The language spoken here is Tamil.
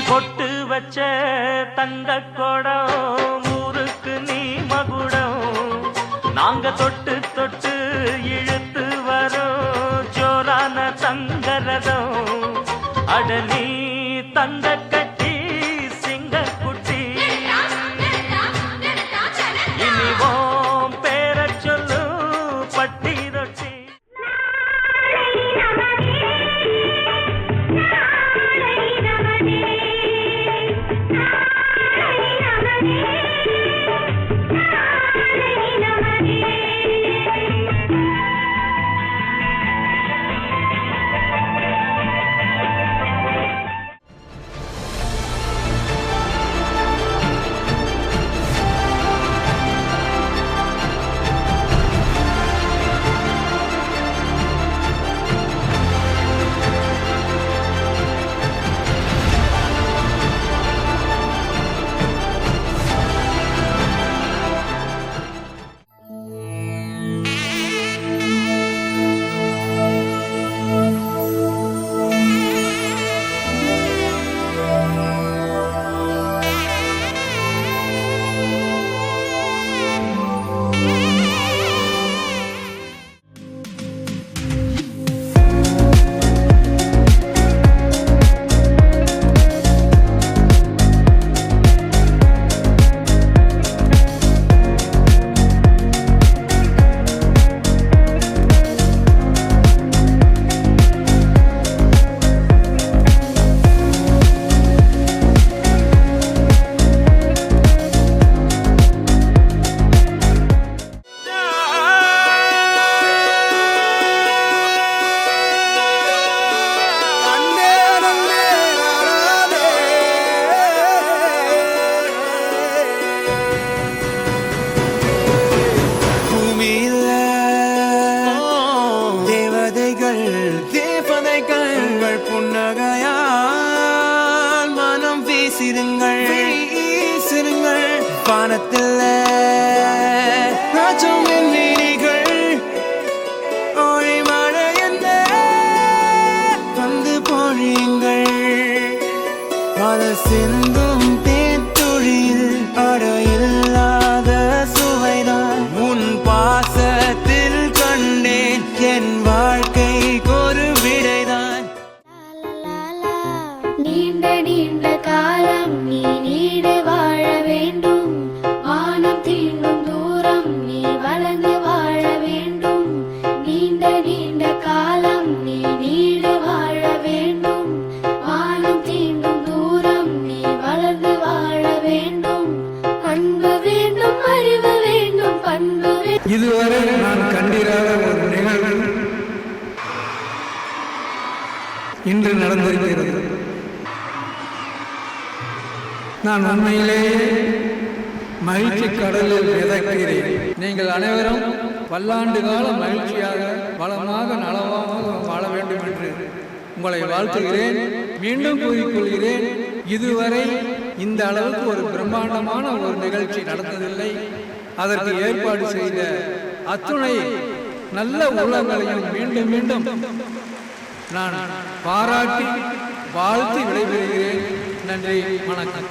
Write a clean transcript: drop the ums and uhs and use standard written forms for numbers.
பொட்டு வச்ச தங்க கொடம் ஊருக்கு நீ மகுடம் நாங்க தொட்டு தொட்டு இழுத்து வரோம் ஜோரான தங்கரதம் அட நீ தங்க கட்டி சிங்க குட்டி இனிவோம் பேர சொல்லு பட்டி ரொட்டி வானத்தில் ராஜமின் வீதிகள் ஒளி மழை என்ன வந்து பொழியுங்கள் பல சிந்தும் தேத்துழியில் அடையில்லாத சுவைதான் உன் பாசத்தில் கண்டேன் என் வாழ்க்கைக்கு ஒரு விடைதான் நீண்ட நீண்ட காலம் நீ நீடு வாழ வேண்டும் வானம் தீண்டும் தூரம் நீ வளர்ந்து வாழ வேண்டும் நீண்ட நீண்ட காலம் நீ நீடு வாழ வேண்டும் வானம் தீண்டும் தூரம் நீ வளர்ந்து வாழ வேண்டும் அன்பு வேண்டும் அறிவு வேண்டும் பண்பு இதுவரை நான் கண்டிராத ஒரு நிகழ்வு இன்று நடந்திருக்கிறது. நான் உண்மையிலேயே மகிழ்ச்சி கடலில் மிதக்கிறேன். நீங்கள் அனைவரும் பல்லாண்டு கால மகிழ்ச்சியாக வளமாக நலமாக வாழ வேண்டும் என்று உங்களை வாழ்த்துகிறேன். மீண்டும் கூறிக்கொள்கிறேன், இதுவரை இந்த அளவுக்கு ஒரு பிரம்மாண்டமான ஒரு நிகழ்ச்சி நடந்ததில்லை. அதற்கு ஏற்பாடு செய்த அத்துணை நல்ல உள்ளங்களையும் மீண்டும் மீண்டும் நான் பாராட்டி வாழ்த்து விடைபெறுகிறேன். நன்றி, வணக்கம்.